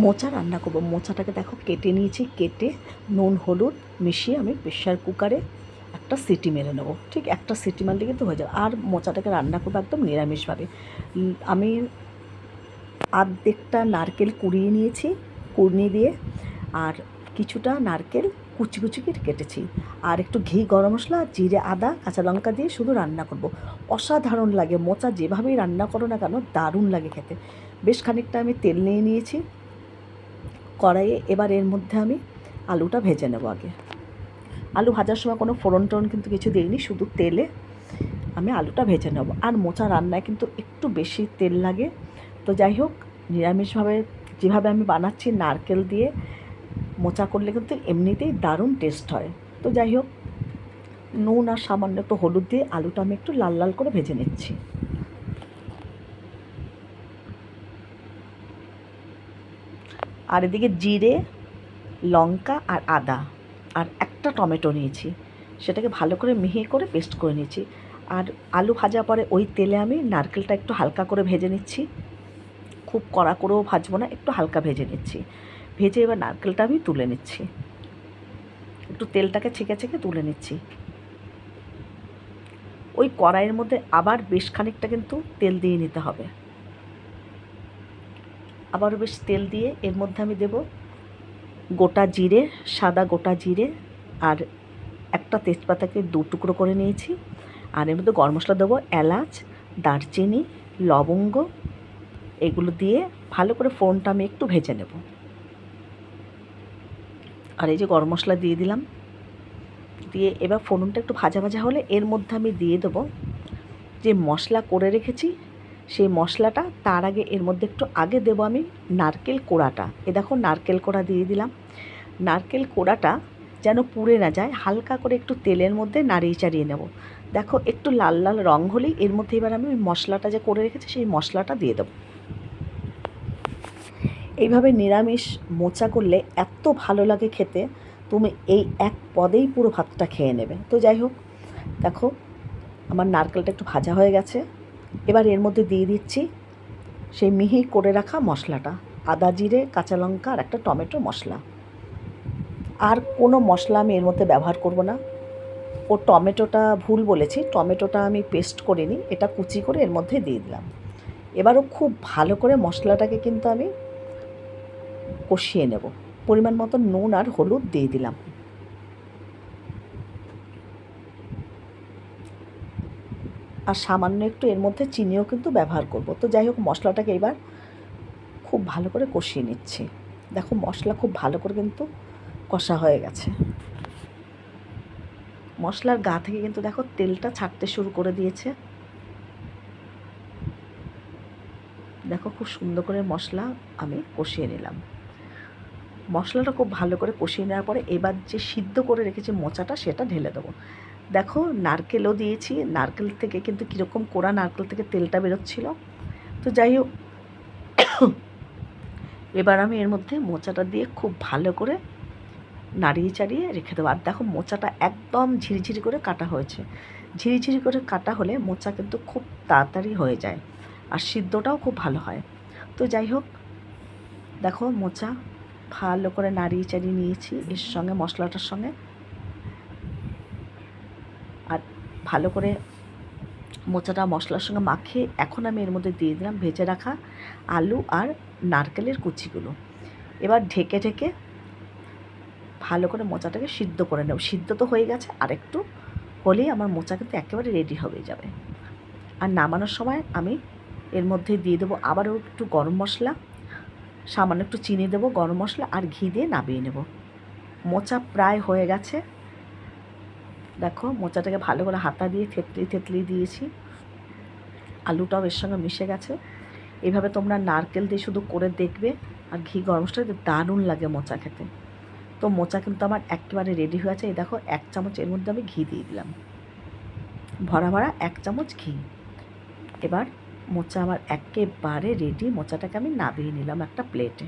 মোচা রান্না করব। মোচাটাকে দেখো কেটে নিয়েছি, কেটে নুন হলুদ মিশিয়ে আমি প্রেশার কুকারে একটা সিটি মেরে নেবো। ঠিক একটা সিটি মারলে কিন্তু হয়ে যাবে। আর মোচাটাকে রান্না করবো একদম নিরামিষভাবে। আমি আর্ধেকটা নারকেল কুড়িয়ে নিয়েছি, কুড়নি দিয়ে, আর কিছুটা নারকেল কুচি কুচি করে কেটেছি, আর একটু ঘি, গরম মশলা, জিরে, আদা, কাঁচা লঙ্কা দিয়ে শুধু রান্না করব। অসাধারণ লাগে। মোচা যেভাবেই রান্না করো না কেন দারুণ লাগে খেতে। বেশ খানিকটা আমি তেল নিয়ে নিয়েছি কড়াইয়ে। এবার এর মধ্যে আমি আলুটা ভেজে নেব। আগে আলু ভাজার সময় কোনো ফোড়ন টোড়ন কিন্তু কিছু দিইনি, শুধু তেলে আমি আলুটা ভেজে নেব। আর মোচা রান্নায় কিন্তু একটু বেশি তেল লাগে। তো যাই হোক, নিরামিষভাবে যেভাবে আমি বানাচ্ছি নারকেল দিয়ে মোচা করলে কিন্তু এমনিতেই দারুণ টেস্ট হয়। তো যাই হোক, নুন আর সামান্য একটু হলুদ দিয়ে আলুটা আমি একটু লাল লাল করে ভেজে নিচ্ছি। আর এদিকে জিরে, লঙ্কা আর আদা আর একটা টমেটো নিয়েছি, সেটাকে ভালো করে মিহি করে পেস্ট করে নিয়েছি। আর আলু ভাজা পরে ওই তেলে আমি নারকেলটা একটু হালকা করে ভেজে নিচ্ছি, খুব কড়া করেও ভাজবো না, একটু হালকা ভেজে নিচ্ছি। ভেজে এবার নারকেলটা আমি তুলে নিচ্ছি, একটু তেলটাকে ছেঁকে ছেঁকে তুলে নিচ্ছি। ওই কড়াইয়ের মধ্যে আবার বেশ খানিকটা কিন্তু তেল দিয়ে নিতে হবে। আবারও বেশ তেল দিয়ে এর মধ্যে আমি দেব গোটা জিরে, সাদা গোটা জিরে, আর একটা তেজপাতাকে দু টুকরো করে নিয়েছি। আর এর মধ্যে গরম মশলা দেবো, এলাচ, দারচিনি, লবঙ্গ, এগুলো দিয়ে ভালো করে ফোড়নটা আমি একটু ভেজে নেব। আর এই যে গরম মশলা দিয়ে দিলাম, দিয়ে এবার ফোড়নটা একটু ভাজা ভাজা হলে এর মধ্যে আমি দিয়ে দেবো যে মশলা করে রেখেছি সেই মশলাটা। তার আগে এর মধ্যে একটু আগে দেবো আমি নারকেল কোড়াটা। এ দেখো নারকেল কোড়া দিয়ে দিলাম। নারকেল কোড়াটা যেন পুড়ে না যায়, হালকা করে একটু তেলের মধ্যে নাড়িয়ে চাড়িয়ে নেব। দেখো একটু লাল লাল রং হলেই এর মধ্যে এবার আমি ওই মশলাটা যে করে রেখেছি সেই মশলাটা দিয়ে দেবো। এইভাবে নিরামিষ মোচা করলে এত ভালো লাগে খেতে, তুমি এই এক পদেই পুরো ভাতটা খেয়ে নেবে। তো যাই হোক, দেখো আমার নারকেলটা একটু ভাজা হয়ে গেছে। এবার এর মধ্যে দিয়ে দিচ্ছি সেই মিহি করে রাখা মশলাটা, আদা, জিরে, কাঁচা লঙ্কা আর একটা টমেটো মশলা। আর কোনো মশলা আমি এর মধ্যে ব্যবহার করব না। ও টমেটোটা ভুল বলেছি, টমেটোটা আমি পেস্ট করিনি, এটা কুচি করে এর মধ্যে দিয়ে দিলাম। এবারও খুব ভালো করে মশলাটাকে কিন্তু আমি কষিয়ে নেব। পরিমাণ মতো নুন আর হলুদ দিয়ে দিলাম। আর সামান্য একটু এর মধ্যে চিনিও কিন্তু ব্যবহার করব। তো যাই হোক, মশলাটাকে এবার খুব ভালো করে কষিয়ে নিচ্ছি। দেখো মশলা খুব ভালো করে কিন্তু কষা হয়ে গেছে। মশলার গা থেকে কিন্তু দেখো তেলটা ছাড়তে শুরু করে দিয়েছে। দেখো খুব সুন্দর করে মশলা আমি কষিয়ে নিলাম। মশলাটা খুব ভালো করে কষিয়ে নেওয়ার পরে এবার যে সিদ্ধ করে রেখেছি মোচাটা সেটা ঢেলে দেবো। দেখো নারকেলও দিয়েছি, নারকেল থেকে কিন্তু কীরকম কোড়া নারকেল থেকে তেলটা বেরোচ্ছিল। তো যাই হোক, এবার আমি এর মধ্যে মোচাটা দিয়ে খুব ভালো করে নাড়িয়ে চাড়িয়ে রেখে দেবো। আর দেখো মোচাটা একদম ঝিরিঝিরি করে কাটা হয়েছে। ঝিরিঝিরি করে কাটা হলে মোচা কিন্তু খুব তাড়াতাড়ি হয়ে যায় আর সিদ্ধটাও খুব ভালো হয়। তো যাই হোক, দেখো মোচা ভালো করে নাড়িয়ে চাড়িয়ে নিয়েছি এর সঙ্গে মশলাটার সঙ্গে। আর ভালো করে মোচাটা মশলার সঙ্গে মাখিয়ে এখন আমি এর মধ্যে দিয়ে দিলাম ভেজে রাখা আলু আর নারকেলের কুচিগুলো। এবার ঢেকে ঢেকে ভালো করে মোচাটাকে সিদ্ধ করে নেব। সিদ্ধ তো হয়ে গেছে, আর একটু হলেই আমার মোচা কিন্তু একেবারে রেডি হয়ে যাবে। আর নামানোর সময় আমি এর মধ্যে দিয়ে দেবো আবারও একটু গরম মশলা, সামান্য একটু চিনি দেবো, গরম মশলা আর ঘি দিয়ে নামিয়ে নেব। মোচা প্রায় হয়ে গেছে। দেখো মোচাটাকে ভালো করে হাতা দিয়ে থেতলি দিয়েছি, আলুটাও এর সঙ্গে মিশে গেছে। এইভাবে তোমরা নারকেল দিয়ে শুধু করে দেখবে, আর ঘি, গরম মশলা দিয়ে দারুণ লাগে মোচা খেতে। তো মোচা কিন্তু আমার একেবারে রেডি হয়ে আছে। এই দেখো 1 চামচ এর মধ্যে আমি ঘি দিয়ে দিলাম, ভরা ভরা 1 চামচ ঘি। এবার মোচা আমার একেবারে রেডি। মোচাটাকে আমি নামিয়ে নিলাম একটা প্লেটে।